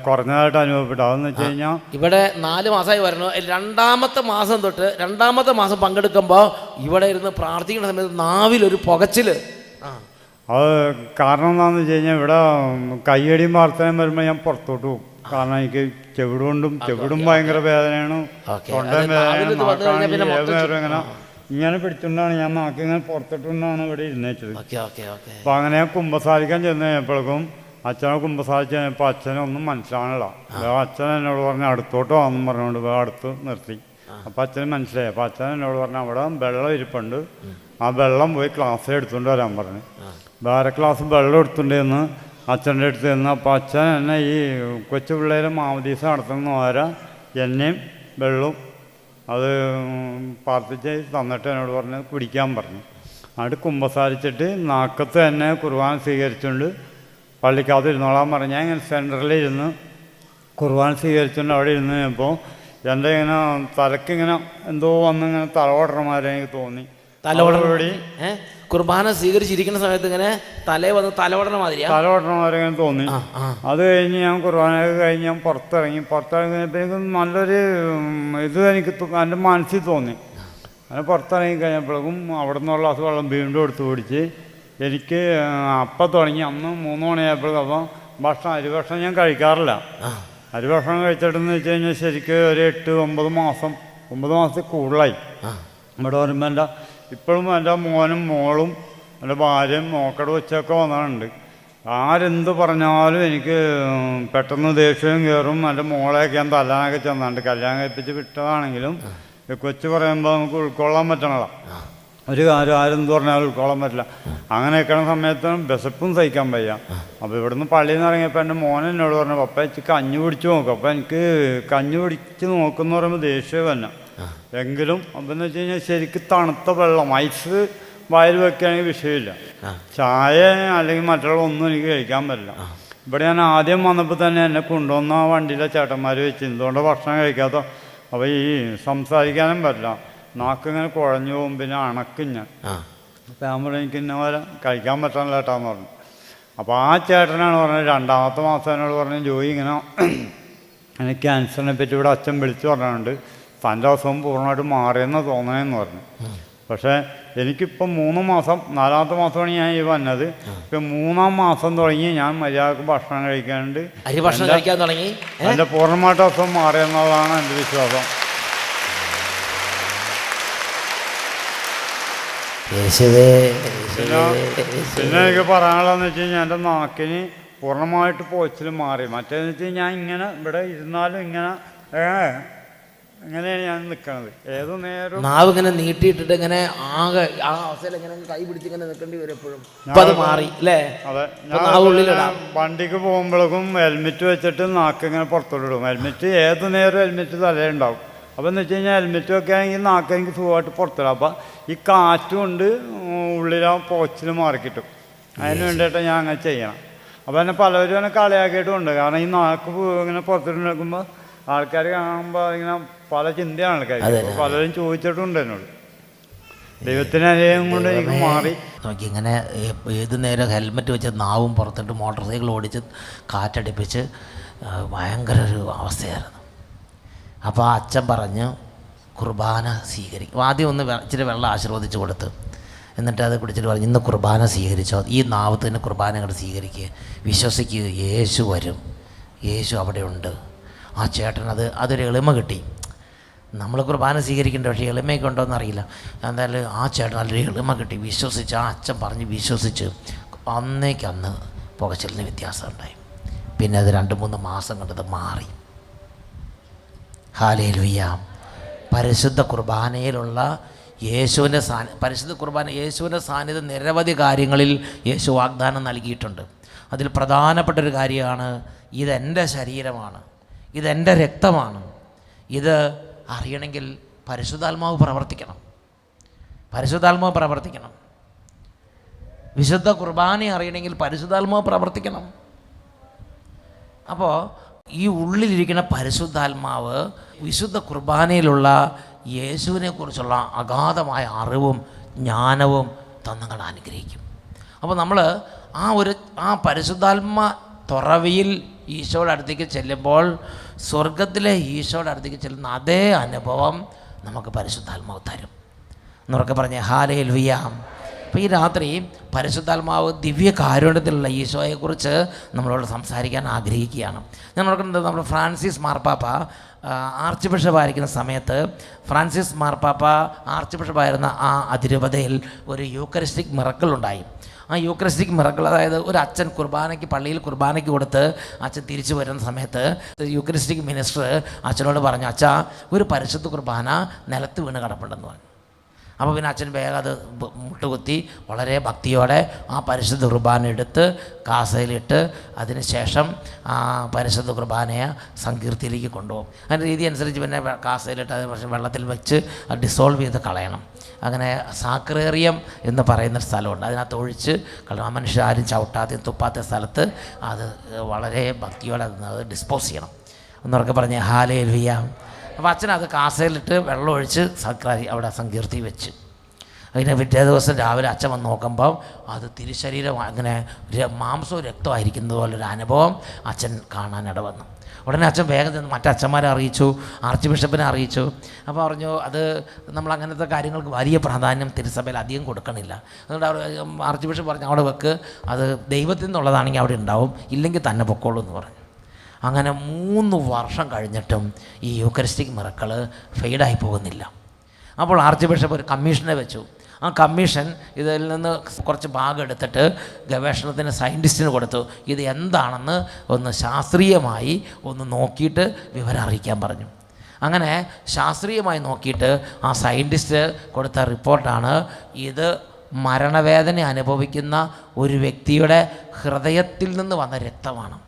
കുറഞ്ഞതായിട്ട് അനുഭവപ്പെട്ടു. അതെന്ന് വെച്ച് കഴിഞ്ഞാൽ ഇവിടെ 4 മാസമായി വരണു. 2ാമത്തെ മാസം തൊട്ട് 2ാമത്തെ മാസം പങ്കെടുക്കുമ്പോൾ ഇവിടെ ഇരുന്ന് പ്രാർത്ഥിക്കുന്ന സമയത്ത് നാവിലൊരു പുകച്ചിൽ. അത് കാരണം എന്താണെന്ന് വെച്ച് കഴിഞ്ഞാൽ ഇവിടെ കയ്യടിയും വാർത്തയും വരുമ്പോൾ ഞാൻ പുറത്തോട്ട് പോകും. കാരണം എനിക്ക് ചെവിടും ഭയങ്കര വേദനയാണ്, തൊണ്ടയും വേദനയാണ്, നാക്കാണെങ്കിൽ ഏത് നേരം ഇങ്ങനെ പിടിച്ചുകൊണ്ടാണ് ഞാൻ നാക്കി ഇങ്ങനെ പുറത്തിട്ടുകൊണ്ടാണ് ഇവിടെ ഇരുന്നേച്ചത്. അപ്പം അങ്ങനെ കുമ്പസാരിക്കാൻ ചെന്ന് കഴിഞ്ഞപ്പോഴേക്കും അച്ഛനെ കുമ്പസാരിച്ച് കഴിഞ്ഞപ്പോൾ അച്ഛനൊന്നും മനസ്സിലാണല്ല. അച്ഛൻ എന്നോട് പറഞ്ഞ് അടുത്തോട്ട് വന്നു പറഞ്ഞുകൊണ്ട് അടുത്ത് നിർത്തി. അപ്പം അച്ഛന് മനസ്സിലായി. അപ്പം അച്ഛൻ എന്നോട് പറഞ്ഞു അവിടെ വെള്ളം ഇരിപ്പുണ്ട്, ആ വെള്ളം പോയി ക്ലാസ്സിൽ എടുത്തുകൊണ്ട് വരാൻ പറഞ്ഞു. വേറെ ക്ലാസ് വെള്ളം എടുത്തുകൊണ്ടിരുന്ന് അച്ഛൻ്റെ അടുത്ത് നിന്ന്. അപ്പോൾ അച്ഛൻ എന്നെ ഈ കൊച്ചു പിള്ളേരെ മാമദീസ നടത്തുന്ന വരെ എന്നെയും വെള്ളവും അത് പ്രാർത്ഥിച്ച് തന്നിട്ട് എന്നോട് പറഞ്ഞ് കുടിക്കാൻ പറഞ്ഞു. എന്നിട്ട് കുമ്പസാരിച്ചിട്ട് നാക്കത്ത് തന്നെ കുർബാന സ്വീകരിച്ചുകൊണ്ട് പള്ളിക്കകത്ത് ഇരുന്നോളാൻ പറഞ്ഞു. ഞാൻ ഇങ്ങനെ സെൻറ്ററിലിരുന്ന് കുർബാന സ്വീകരിച്ചുകൊണ്ട് അവിടെ ഇരുന്ന് കഴിഞ്ഞപ്പോൾ എൻ്റെ ഇങ്ങനെ തലക്കിങ്ങനെ എന്തോ വന്നിങ്ങനെ തലവടണമാരെ എനിക്ക് തോന്നി. തലവടടി കുർബാന സ്വീകരിച്ചിരിക്കുന്ന സമയത്ത് ഇങ്ങനെ തലവടണ മാതിരി തോന്നി. അത് കഴിഞ്ഞ് ഞാൻ കുർബാനയൊക്കെ കഴിഞ്ഞ് ഞാൻ പുറത്തിറങ്ങിയപ്പോൾ എനിക്ക് നല്ലൊരു ഇത് എനിക്ക് എൻ്റെ മനസ്സിൽ തോന്നി. അങ്ങനെ പുറത്തിറങ്ങി കഴിഞ്ഞപ്പോഴേക്കും അവിടെ നിന്നുള്ള ഗ്ലാസ് വെള്ളം വീണ്ടും എടുത്ത് കുടിച്ച് എനിക്ക് അപ്പം തുടങ്ങി. അന്ന് 3 മണിയായപ്പോഴേക്കും അപ്പം അരിഭക്ഷണം ഞാൻ കഴിക്കാറില്ല. അരിഭക്ഷണം കഴിച്ചിട്ടെന്ന് വെച്ച് കഴിഞ്ഞാൽ ശരിക്കും ഒരു 8-9 മാസം 9 മാസത്തിൽ കൂടുതലായി. ഇവിടെ വരുമ്പോൾ ഇപ്പോഴും എൻ്റെ മോനും മോളും എൻ്റെ ഭാര്യയും നോക്കട വെച്ചൊക്കെ വന്നിട്ടുണ്ട്. ആരെന്ത് പറഞ്ഞാലും എനിക്ക് പെട്ടെന്ന് ദേഷ്യം കയറും. എൻ്റെ മോളെയൊക്കെ ഞാൻ തല്ലാനൊക്കെ ചെന്നുണ്ട്. കല്യാണം കഴിപ്പിച്ച് വിട്ടതാണെങ്കിലും കൊച്ചു പറയുമ്പോൾ നമുക്ക് ഉൾക്കൊള്ളാൻ പറ്റണല്ല. ഒരു കാര്യം ആരെന്ത് പറഞ്ഞാലും ഉൾക്കൊള്ളാൻ പറ്റില്ല. അങ്ങനെയൊക്കെയുള്ള സമയത്ത് വിശപ്പും സഹിക്കാൻ വയ്യ. അപ്പോൾ ഇവിടുന്ന് പള്ളിയിൽ നിന്ന് ഇറങ്ങിയപ്പോൾ എൻ്റെ മോൻ എന്നോട് പറഞ്ഞു, പപ്പ എനിക്ക് കഞ്ഞി പിടിച്ച് നോക്കും. അപ്പോൾ എനിക്ക് കഞ്ഞി പിടിച്ച് നോക്കുമെന്ന് പറയുമ്പോൾ ദേഷ്യം തന്നെ. എങ്കിലും അപ്പം എന്ന് വെച്ച് കഴിഞ്ഞാൽ ശരിക്കും തണുത്ത വെള്ളം ഐസ് വായിൽ വെക്കുകയാണെങ്കിൽ വിഷയമില്ല. ചായ അല്ലെങ്കിൽ മറ്റുള്ള ഒന്നും എനിക്ക് കഴിക്കാൻ പറ്റില്ല. ഇവിടെ ഞാൻ ആദ്യം വന്നപ്പോൾ തന്നെ എന്നെ കൊണ്ടുവന്ന ആ വണ്ടിയിലെ ചേട്ടന്മാർ വെച്ച് എന്തുകൊണ്ട് ഭക്ഷണം കഴിക്കാത്ത. അപ്പോൾ ഈ സംസാരിക്കാനും പറ്റില്ല, നാക്കിങ്ങനെ കുഴഞ്ഞു പോകും, പിന്നെ അണക്കും ഞാൻ. അപ്പം ഞാൻ പറഞ്ഞു എനിക്ക് ഇന്ന പോലെ കഴിക്കാൻ പറ്റണില്ല ചേട്ടാന്ന് പറഞ്ഞു. അപ്പോൾ ആ ചേട്ടനാണ് പറഞ്ഞത് 2ാമത്തെ മാസം എന്നോട് പറഞ്ഞു, ജോയി ഇങ്ങനെ ക്യാൻസറിനെ പറ്റി ഇവിടെ അച്ഛൻ വിളിച്ചു പറഞ്ഞിട്ടുണ്ട്, തൻ്റെ അസുഖം പൂർണ്ണമായിട്ട് മാറിയെന്ന് തോന്നണമെന്ന് പറഞ്ഞു. പക്ഷേ എനിക്കിപ്പം 3 മാസം 4ാമത്തെ മാസമാണ് ഞാൻ ഈ വന്നത്. ഇപ്പം 3ാം മാസം തുടങ്ങി ഞാൻ മര്യാദക്ക് ഭക്ഷണം കഴിക്കാനുണ്ട്. എൻ്റെ പൂർണ്ണമായിട്ട് അസുഖം മാറിയെന്നുള്ളതാണ് എൻ്റെ വിശ്വാസം. പിന്നെ എനിക്ക് പറയാനുള്ളതെന്ന് വെച്ച് കഴിഞ്ഞാൽ എൻ്റെ നാക്കിന് പൂർണ്ണമായിട്ട് പോച്ചിൽ മാറി. മറ്റേന്ന് വെച്ച് കഴിഞ്ഞാൽ ഞാൻ ഇങ്ങനെ ഇവിടെ ഇരുന്നാലും ഇങ്ങനെയാണ് ഞാൻ നിൽക്കണത്. ഏത് നേരം നാവ് ഇങ്ങനെ നീട്ടിയിട്ടിട്ട് ഇങ്ങനെ ആകെ ആ അവസ്ഥയിൽ ഇങ്ങനെ കൈ പിടിച്ച് ഇങ്ങനെ നിൽക്കേണ്ടി വരും എപ്പോഴും. അത് മാറി അല്ലേ? അതെ. ഞാൻ വണ്ടിക്ക് പോകുമ്പോഴേക്കും ഹെൽമെറ്റ് വെച്ചിട്ട് നാക്ക് ഇങ്ങനെ പുറത്തോട്ടിടും. ഹെൽമെറ്റ് ഏത് നേരം ഹെൽമെറ്റ് തലയുണ്ടാവും. അപ്പോൾ എന്ന് വെച്ച് കഴിഞ്ഞാൽ ഹെൽമെറ്റ് ഒക്കെ ആണെങ്കിൽ നാക്ക് എനിക്ക് സുഖമായിട്ട് പുറത്തിടാം. അപ്പം ഈ കാറ്റ് കൊണ്ട് ഉള്ളിലാ പോച്ചിൽ മാറിക്കിട്ടും. അതിന് വേണ്ടിയിട്ട് ഞാൻ അങ്ങനെ ചെയ്യണം. അപ്പോൾ എന്നെ പലവരും എന്നെ കളിയാക്കിയിട്ടുമുണ്ട്. കാരണം ഈ നാക്ക് ഇങ്ങനെ പുറത്തിട്ട് നിൽക്കുമ്പോൾ ആൾക്കാർ കാണുമ്പോൾ ഇങ്ങനെ പല ചിന്തയാണ് ആൾക്കാർ. പലരും ചോദിച്ചിട്ടുണ്ട് എന്നോട്. ദൈവത്തിന് അനുഗ്രഹം കൊണ്ട് എനിക്ക് മാറി. നോക്കി ഇങ്ങനെ ഏത് നേരം ഹെൽമെറ്റ് വെച്ച് നാവും പുറത്തിട്ട് മോട്ടോർ സൈക്കിൾ ഓടിച്ച് കാറ്റടിപ്പിച്ച് ഭയങ്കര ഒരു അവസ്ഥയായിരുന്നു. അപ്പോൾ ആ അച്ഛൻ പറഞ്ഞ് കുർബാന സ്വീകരിക്കും. ആദ്യം ഒന്ന് ഇച്ചിരി വെള്ളം ആശീർവദിച്ച് കൊടുത്ത്, എന്നിട്ട് അത് കുടിച്ചിട്ട് പറഞ്ഞു, ഇന്ന് കുർബാന സ്വീകരിച്ചോ, ഈ നാവത്തിന് കുർബാന അങ്ങോട്ട് സ്വീകരിക്കുക, വിശ്വസിക്കുക, യേശു വരും, യേശു അവിടെ ഉണ്ട്. ആ ചേട്ടൻ അതൊരു എളിമ കിട്ടി. നമ്മൾ കുർബാന സ്വീകരിക്കേണ്ട, പക്ഷേ എളിമയൊക്കെ ഉണ്ടോ എന്നറിയില്ല. എന്തായാലും ആ ചേട്ടൻ നല്ലൊരു എളിമ കിട്ടി. വിശ്വസിച്ച് ആ അച്ഛൻ പറഞ്ഞ് വിശ്വസിച്ച് അന്നേക്കന്ന് പുകച്ചിലിന് വ്യത്യാസം ഉണ്ടായി. പിന്നെ അത് 2-3 മാസം കണ്ടത് മാറി. ഹല്ലേലൂയ. പരിശുദ്ധ കുർബാനയിലുള്ള യേശുവിൻ്റെ പരിശുദ്ധ കുർബാന യേശുവിൻ്റെ സാന്നിധ്യം നിരവധി കാര്യങ്ങളിൽ യേശു വാഗ്ദാനം നൽകിയിട്ടുണ്ട്. അതിൽ പ്രധാനപ്പെട്ടൊരു കാര്യമാണ്, ഇതെൻ്റെ ശരീരമാണ്, ഇതെൻ്റെ രക്തമാണ്. ഇത് അറിയണമെങ്കിൽ പരിശുദ്ധാത്മാവ് പ്രവർത്തിക്കണം. വിശുദ്ധ കുർബാന അറിയണമെങ്കിൽ പരിശുദ്ധാത്മാവ് പ്രവർത്തിക്കണം. അപ്പോൾ ഈ ഉള്ളിലിരിക്കുന്ന പരിശുദ്ധാത്മാവ് വിശുദ്ധ കുർബാനയിലുള്ള യേശുവിനെ കുറിച്ചുള്ള അഗാധമായ അറിവും ജ്ഞാനവും തന്നങ്ങൾ അനുഗ്രഹിക്കും. അപ്പോൾ നമ്മൾ ആ പരിശുദ്ധാത്മ തുറവിയിൽ ഈശോയുടെ അടുത്തേക്ക് ചെല്ലുമ്പോൾ സ്വർഗത്തിലെ ഈശോയുടെ അടുത്തേക്ക് ചെല്ലുന്ന അതേ അനുഭവം നമുക്ക് പരിശുദ്ധാത്മാവ് തരും. എന്നുറക്കെ പറഞ്ഞ് ഹല്ലേലൂയ. അപ്പോൾ ഈ രാത്രി പരിശുദ്ധാത്മാവ് ദിവ്യ കാരുണ്യത്തിലുള്ള ഈശോയെക്കുറിച്ച് നമ്മളോട് സംസാരിക്കാൻ ആഗ്രഹിക്കുകയാണ്. ഞാൻ ഓർക്കുന്നത് നമ്മുടെ ഫ്രാൻസിസ് മാർപ്പാപ്പ ആർച്ച് ബിഷപ്പായിരിക്കുന്ന സമയത്ത് ഫ്രാൻസിസ് മാർപ്പാപ്പ ആർച്ച് ബിഷപ്പായിരുന്ന ആ അതിരൂപതയിൽ ഒരു യൂക്കറിസ്റ്റിക് മിറക്കിൾ ഉണ്ടായി. ആ യൂക്കറിസ്റ്റിക് മിറക്കിൾ, അതായത് ഒരു അച്ഛൻ പള്ളിയിൽ കുർബാനയ്ക്ക് കൊടുത്ത് അച്ഛൻ തിരിച്ചു വരുന്ന സമയത്ത് യൂക്കറിസ്റ്റിക് മിനിസ്റ്റർ അച്ഛനോട് പറഞ്ഞു, അച്ഛാ ഒരു പരിശുദ്ധ കുർബാന നിലത്ത് വീണ് കിടപ്പുണ്ടെന്ന് പറഞ്ഞു. അപ്പോൾ പിന്നെ അച്ഛൻ വേഗം അത് മുട്ടുകുത്തി വളരെ ഭക്തിയോടെ ആ പരിശുദ്ധ കുർബാന എടുത്ത് കാസയിലിട്ട് അതിന് ശേഷം ആ പരിശുദ്ധ കുർബാനയെ സങ്കീർത്തിയിലേക്ക് കൊണ്ടുപോകും. അതിൻ്റെ രീതി അനുസരിച്ച് പിന്നെ കാസയിലിട്ട് അത് വെള്ളത്തിൽ വെച്ച് അത് ഡിസോൾവ് ചെയ്ത് കളയണം. അങ്ങനെ സാക്രേറിയം എന്ന് പറയുന്ന സ്ഥലമുണ്ട്, അതിനകത്ത് ഒഴിച്ച് കളയണം. മനുഷ്യർ ആരും ചവിട്ടാതെയും തുപ്പാത്ത സ്ഥലത്ത് അത് വളരെ ഭക്തിയോടെ അത് ഡിസ്പോസ് ചെയ്യണം. എന്നൊക്കെ പറഞ്ഞ് ഹല്ലേലൂയ. അപ്പോൾ അച്ഛൻ അത് കാസയിലിട്ട് വെള്ളം ഒഴിച്ച് അവിടെ സങ്കീർത്തി വെച്ച് അതിന് പിറ്റേ ദിവസം രാവിലെ അച്ഛൻ വന്ന് നോക്കുമ്പോൾ അത് തിരുശരീരം അങ്ങനെ മാംസവും രക്തമായിരിക്കുന്നത് പോലൊരു അനുഭവം അച്ഛൻ കാണാനിട വന്നു. ഉടനെ അച്ഛൻ വേഗം ചെന്ന് മറ്റച്ഛന്മാരെ അറിയിച്ചു, ആർച്ച് ബിഷപ്പിനെ അറിയിച്ചു. അപ്പോൾ പറഞ്ഞു അത് നമ്മൾ അങ്ങനത്തെ കാര്യങ്ങൾക്ക് വലിയ പ്രാധാന്യം തിരുസഭയിൽ അധികം കൊടുക്കണില്ല. അതുകൊണ്ട് ആർച്ച് ബിഷപ്പ് പറഞ്ഞു അവിടെ വെക്ക്, അത് ദൈവത്തിൽ നിന്നുള്ളതാണെങ്കിൽ അവിടെ ഉണ്ടാവും, ഇല്ലെങ്കിൽ തന്നെ പൊക്കോളൂ എന്ന് പറഞ്ഞു. അങ്ങനെ 3 വർഷം കഴിഞ്ഞിട്ടും ഈ യൂക്കറിസ്റ്റിക് മിറക്കിൾ ഫെയ്ഡായി പോകുന്നില്ല. അപ്പോൾ ആർച്ച് ബിഷപ്പ് ഒരു കമ്മീഷനെ വെച്ചു. ആ കമ്മീഷൻ ഇതിൽ നിന്ന് കുറച്ച് ഭാഗം എടുത്തിട്ട് ഗവേഷണത്തിന് സയൻറ്റിസ്റ്റിന് കൊടുത്തു. ഇത് എന്താണെന്ന് ഒന്ന് ശാസ്ത്രീയമായി ഒന്ന് നോക്കിയിട്ട് വിവരം അറിയിക്കാൻ പറഞ്ഞു. അങ്ങനെ ശാസ്ത്രീയമായി നോക്കിയിട്ട് ആ സയൻറ്റിസ്റ്റ് കൊടുത്ത റിപ്പോർട്ടാണ് ഇത് മരണവേദന അനുഭവിക്കുന്ന ഒരു വ്യക്തിയുടെ ഹൃദയത്തിൽ നിന്ന് വന്ന രക്തമാണ്.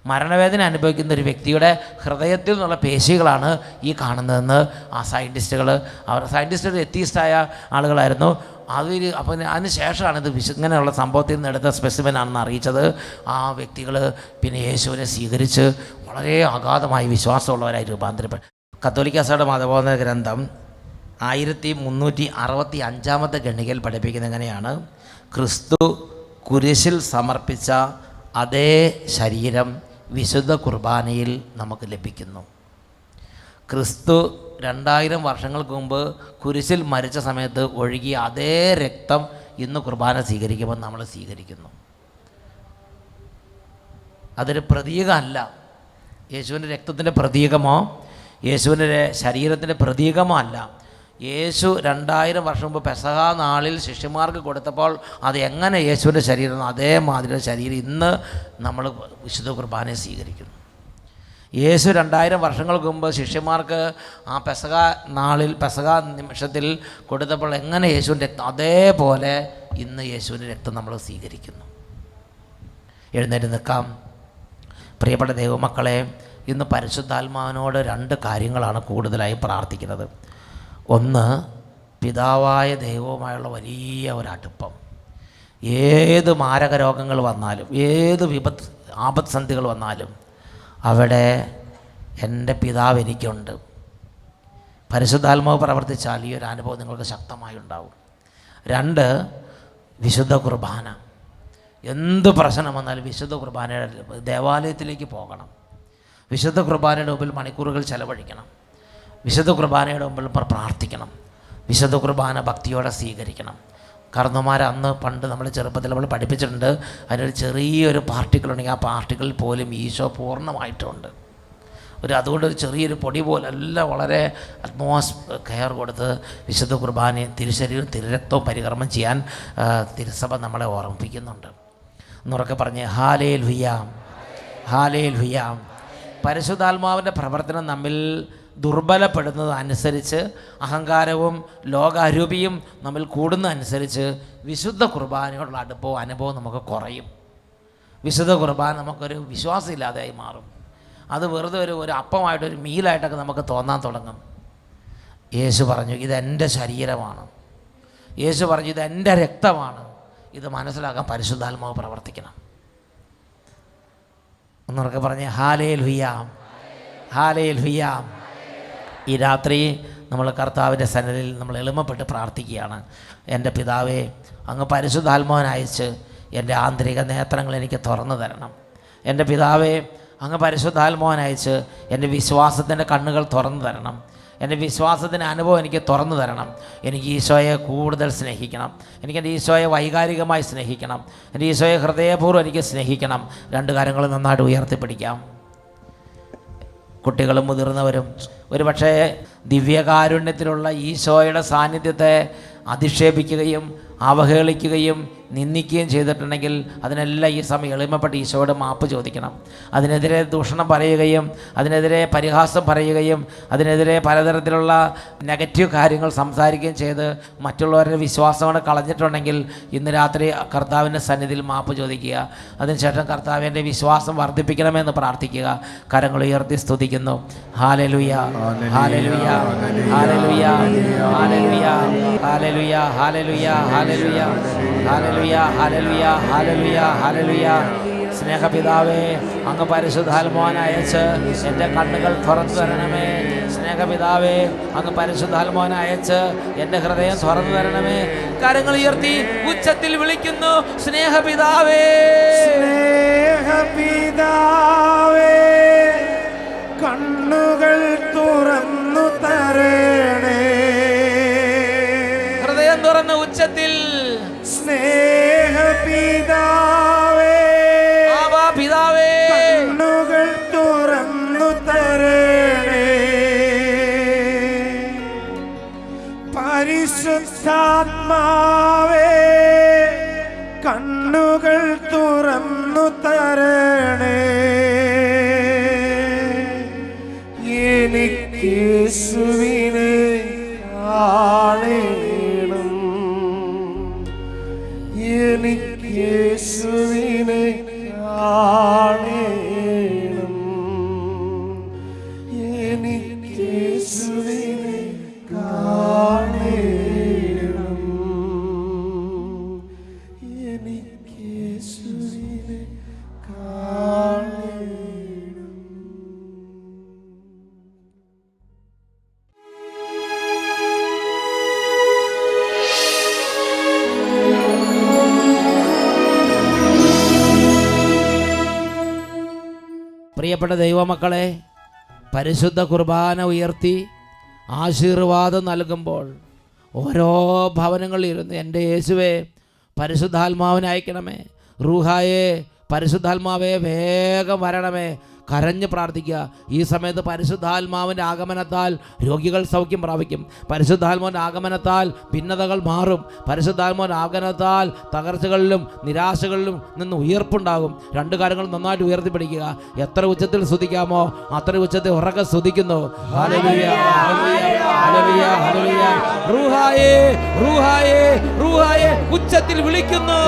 മരണവേദന അനുഭവിക്കുന്ന ഒരു വ്യക്തിയുടെ ഹൃദയത്തിൽ നിന്നുള്ള പേശികളാണ് ഈ കാണുന്നതെന്ന് ആ സയൻറ്റിസ്റ്റുകൾ എത്തീസ്റ്റായ ആളുകളായിരുന്നു. അപ്പോൾ അതിന് ശേഷമാണ് ഇത് ഇങ്ങനെയുള്ള സംഭവത്തിൽ നിന്ന് എടുത്ത സ്പെസിമെനാണെന്ന് അറിയിച്ചത്. ആ വ്യക്തികൾ പിന്നെ യേശുവിനെ സ്വീകരിച്ച് വളരെ അഗാധമായി വിശ്വാസമുള്ളവരായി രൂപാന്തരപ്പെട്ടു. കത്തോലിക്ക സഭയുടെ മതബോധന ഗ്രന്ഥം 1365 ഖണ്ഡികയിൽ പഠിപ്പിക്കുന്നത് എങ്ങനെയാണ്? ക്രിസ്തു കുരിശിൽ സമർപ്പിച്ച അതേ ശരീരം വിശുദ്ധ കുർബാനയിൽ നമുക്ക് ലഭിക്കുന്നു. ക്രിസ്തു 2000 വർഷങ്ങൾക്ക് മുമ്പ് കുരിശിൽ മരിച്ച സമയത്ത് ഒഴുകിയ അതേ രക്തം ഇന്ന് കുർബാന സ്വീകരിക്കുമ്പോൾ നമ്മൾ സ്വീകരിക്കുന്നു. അതൊരു പ്രതീകമല്ല, യേശുവിൻ്റെ രക്തത്തിൻ്റെ പ്രതീകമോ യേശുവിൻ്റെ ശരീരത്തിൻ്റെ പ്രതീകമോ അല്ല. യേശു 2000 വർഷം മുമ്പ് പെസഹ നാളിൽ ശിഷ്യന്മാർക്ക് കൊടുത്തപ്പോൾ അത് എങ്ങനെ യേശുവിൻ്റെ ശരീരം അതേമാതിരി ശരീരം ഇന്ന് നമ്മൾ വിശുദ്ധ കുർബാനയെ സ്വീകരിക്കുന്നു. യേശു 2000 വർഷങ്ങൾക്ക് മുമ്പ് ശിഷ്യന്മാർക്ക് ആ പെസഹ നിമിഷത്തിൽ കൊടുത്തപ്പോൾ എങ്ങനെ യേശുവിൻ്റെ രക്തം അതേപോലെ ഇന്ന് യേശുവിൻ്റെ രക്തം നമ്മൾ സ്വീകരിക്കുന്നു. എഴുന്നേറ്റ് നിൽക്കാം. പ്രിയപ്പെട്ട ദൈവമക്കളെ, ഇന്ന് പരിശുദ്ധാത്മാവിനോട് 2 കാര്യങ്ങളാണ് കൂടുതലായി പ്രാർത്ഥിക്കുന്നത്. ഒന്ന്, പിതാവായ ദൈവവുമായുള്ള വലിയ ഒരടുപ്പം. ഏത് മാരക രോഗങ്ങൾ വന്നാലും ഏത് ആപത്സന്ധികൾ വന്നാലും അവിടെ എൻ്റെ പിതാവ് എനിക്കുണ്ട്. പരിശുദ്ധാത്മാവ് പ്രവർത്തിച്ചാൽ ഈ ഒരു അനുഭവം നിങ്ങൾക്ക് ശക്തമായി ഉണ്ടാവും. 2, വിശുദ്ധ കുർബാന. എന്ത് പ്രശ്നം വന്നാലും വിശുദ്ധ കുർബാനയുടെ ദേവാലയത്തിലേക്ക് പോകണം. വിശുദ്ധ കുർബാനയുടെ മുമ്പിൽ മണിക്കൂറുകൾ ചെലവഴിക്കണം. വിശുദ്ധ കുർബാനയുടെ മുമ്പിൽ പ്രാർത്ഥിക്കണം. വിശുദ്ധ കുർബാന ഭക്തിയോടെ സ്വീകരിക്കണം. കാരണവന്മാർ അന്ന് പണ്ട് നമ്മൾ ചെറുപ്പത്തിൽ നമ്മൾ പഠിപ്പിച്ചിട്ടുണ്ട്, അതിനൊരു ചെറിയൊരു പാർട്ടിക്കിൾ ഉണ്ടെങ്കിൽ ആ പാർട്ടിക്കിളിൽ പോലും ഈശോ പൂർണ്ണമായിട്ടുണ്ട്. അതുകൊണ്ടൊരു ചെറിയൊരു പൊടി പോലെ എല്ലാം വളരെ കെയർ കൊടുത്ത് വിശുദ്ധ കുർബാനയും തിരുശരീരവും തിരുരക്തവും പരികർമ്മം ചെയ്യാൻ തിരുസഭ നമ്മളെ ഓർമ്മിപ്പിക്കുന്നുണ്ട്. എന്നുറക്കെ പറഞ്ഞ് ഹല്ലേലൂയ, ഹല്ലേലൂയ. പരിശുദ്ധാത്മാവിൻ്റെ പ്രവർത്തനം നമ്മിൽ ദുർബലപ്പെടുന്നത് അനുസരിച്ച് അഹങ്കാരവും ലോകാരൂപിയും നമ്മിൽ കൂടുന്നതനുസരിച്ച് വിശുദ്ധ കുർബാനയോടുള്ള അടുപ്പവും അനുഭവം നമുക്ക് കുറയും. വിശുദ്ധ കുർബാന നമുക്കൊരു വിശ്വാസമില്ലാതെയായി മാറും. അത് വെറുതെ ഒരു അപ്പമായിട്ടൊരു മീലായിട്ടൊക്കെ നമുക്ക് തോന്നാൻ തുടങ്ങും. യേശു പറഞ്ഞു ഇതെൻ്റെ ശരീരമാണ്. യേശു പറഞ്ഞു ഇതെൻ്റെ രക്തമാണ്. ഇത് മനസ്സിലാക്കാൻ പരിശുദ്ധാത്മാവ് പ്രവർത്തിക്കണം. ഒന്നുറക്കെ പറഞ്ഞ് ഹല്ലേലൂയ, ഹല്ലേലൂയ. ഈ രാത്രി നമ്മൾ കർത്താവിൻ്റെ സന്നിധിയിൽ നമ്മൾ എളിമപ്പെട്ട് പ്രാർത്ഥിക്കുകയാണ്. എൻ്റെ പിതാവേ, അങ്ങ് പരിശുദ്ധാത്മാവിനയച്ച് എൻ്റെ ആന്തരിക നേത്രങ്ങൾ എനിക്ക് തുറന്നു തരണം. എൻ്റെ പിതാവേ, അങ്ങ് പരിശുദ്ധാത്മാവിനയച്ച് എൻ്റെ വിശ്വാസത്തിൻ്റെ കണ്ണുകൾ തുറന്നു തരണം. എൻ്റെ വിശ്വാസത്തിൻ്റെ അനുഭവം എനിക്ക് തുറന്നു തരണം. എനിക്ക് ഈശോയെ കൂടുതൽ സ്നേഹിക്കണം. എനിക്കെൻ്റെ ഈശോയെ വൈകാരികമായി സ്നേഹിക്കണം. എൻ്റെ ഈശോയെ ഹൃദയപൂർവ്വം എനിക്ക് സ്നേഹിക്കണം. രണ്ട് കാര്യങ്ങൾ നന്നായിട്ട് ഉയർത്തിപ്പിടിക്കാം. കുട്ടികളും മുതിർന്നവരും ഒരു പക്ഷേ ദിവ്യകാരുണ്യത്തിലുള്ള ഈശോയുടെ സാന്നിധ്യത്തെ അധിക്ഷേപിക്കുകയും അവഹേളിക്കുകയും നിന്ദിക്കുകയും ചെയ്തിട്ടുണ്ടെങ്കിൽ അതിനെല്ലാം ഈ സമയം എളിമപ്പെട്ട് ഈശോയോട് മാപ്പ് ചോദിക്കണം. അതിനെതിരെ ദൂഷണം പറയുകയും അതിനെതിരെ പരിഹാസം പറയുകയും അതിനെതിരെ പലതരത്തിലുള്ള നെഗറ്റീവ് കാര്യങ്ങൾ സംസാരിക്കുകയും ചെയ്ത് മറ്റുള്ളവരുടെ വിശ്വാസങ്ങൾ കളഞ്ഞിട്ടുണ്ടെങ്കിൽ ഇന്ന് രാത്രി കർത്താവിൻ്റെ സന്നിധിയിൽ മാപ്പ് ചോദിക്കുക. അതിനുശേഷം കർത്താവിൻ്റെ വിശ്വാസം വർദ്ധിപ്പിക്കണമെന്ന് പ്രാർത്ഥിക്കുക. കരങ്ങൾ ഉയർത്തി സ്തുതിക്കുന്നു. Hallelujah, hallelujah, hallelujah, hallelujah, hallelujah, hallelujah, hallelujah, hallelujah, hallelujah, hallelujah, hallelujah. സ്നേഹപിതാവേ, അങ്ങ് പരിശുദ്ധാത്മാവിനെ അയച്ച് എൻ്റെ കണ്ണുകൾ തുറന്നു തരണമേ. സ്നേഹപിതാവേ, അങ്ങ് പരിശുദ്ധാത്മാവിനെ അയച്ച് എൻ്റെ ഹൃദയം തുറന്നു തരണമേ. കരങ്ങൾ ഉയർത്തി ഉച്ചത്തിൽ വിളിക്കുന്നു. സ്നേഹപിതാവേ, സ്നേഹപിതാവേ, കണ്ണുകൾ തുറന്നു തരണേ. ഹൃദയം തുറന്ന് ഉച്ചത്തിൽ സ്നേഹപിതാവേ, ആവാ പിതാവേ, കണ്ണുകൾ തുറന്നു തരണേ. പരിശുദ്ധാത്മാവേ, കണ്ണുകൾ തുറന്നു തരണേ. എനിക്ക് യേശുവിനെ കാണണം, എനിക്ക് യേശുവിനെ കാണണം, എനിക്ക് യേശുവിനെ കാണണം, എനിക്ക് യേശുവിനെ കാണണം. പ്രിയപ്പെട്ട ദൈവമക്കളെ, പരിശുദ്ധ കുർബാന ഉയർത്തി ആശീർവാദം നൽകുമ്പോൾ ഓരോ ഭവനങ്ങളിലിരുന്ന് എൻ്റെ യേശുവേ പരിശുദ്ധാത്മാവിനെ അയക്കണമേ, റൂഹായേ പരിശുദ്ധാത്മാവേ വേഗം വരണമേ, കരഞ്ഞ് പ്രാർത്ഥിക്കുക. ഈ സമയത്ത് പരിശുദ്ധാത്മാവിൻ്റെ ആഗമനത്താൽ രോഗികൾ സൗഖ്യം പ്രാപിക്കും. പരിശുദ്ധാത്മാവിൻ്റെ ആഗമനത്താൽ ഭിന്നതകൾ മാറും. പരിശുദ്ധാത്മാവിൻ്റെ ആഗമനത്താൽ തകർച്ചകളിലും നിരാശകളിലും നിന്ന് ഉയർപ്പുണ്ടാകും. രണ്ട് കാര്യങ്ങൾ നന്നായിട്ട് ഉയർത്തിപ്പിടിക്കുക. എത്ര ഉച്ചത്തിൽ സ്തുതിക്കാമോ അത്ര ഉച്ചത്തിൽ ഉറക്കെ സ്തുതിക്കുന്നു. Hallelujah, hallelujah, hallelujah, hallelujah. റൂഹായേ, റൂഹായേ, റൂഹായേ ഉച്ചത്തിൽ വിളിക്കുന്നു.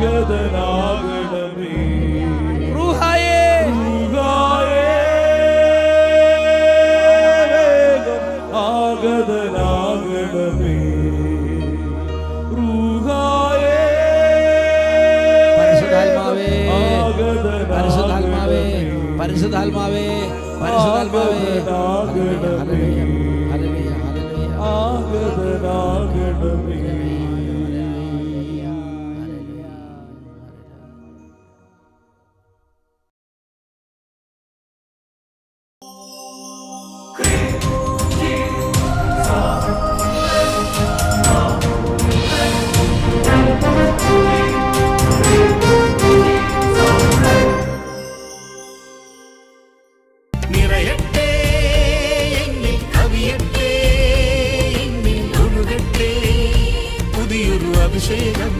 ആഗതനാകണമേ, റൂഹായേ, റൂഹായേ, വേഗം ആഗതനാകണമേ, റൂഹായേ, പരിശുദ്ധാത്മാവേ, പരിശുദ്ധാത്മാവേ, പരിശുദ്ധാത്മാവേ, പരിശുദ്ധാത്മാവേ, ഹല്ലേലൂയ, ഹല്ലേലൂയ, ഹല്ലേലൂയ. ആഗതനാകണമേ. നിറയട്ടെ എന്നിൽ, കവിയട്ടെ എന്നിൽ, ഒഴുകട്ടെ പുതിയൊരു അഭിഷേകം.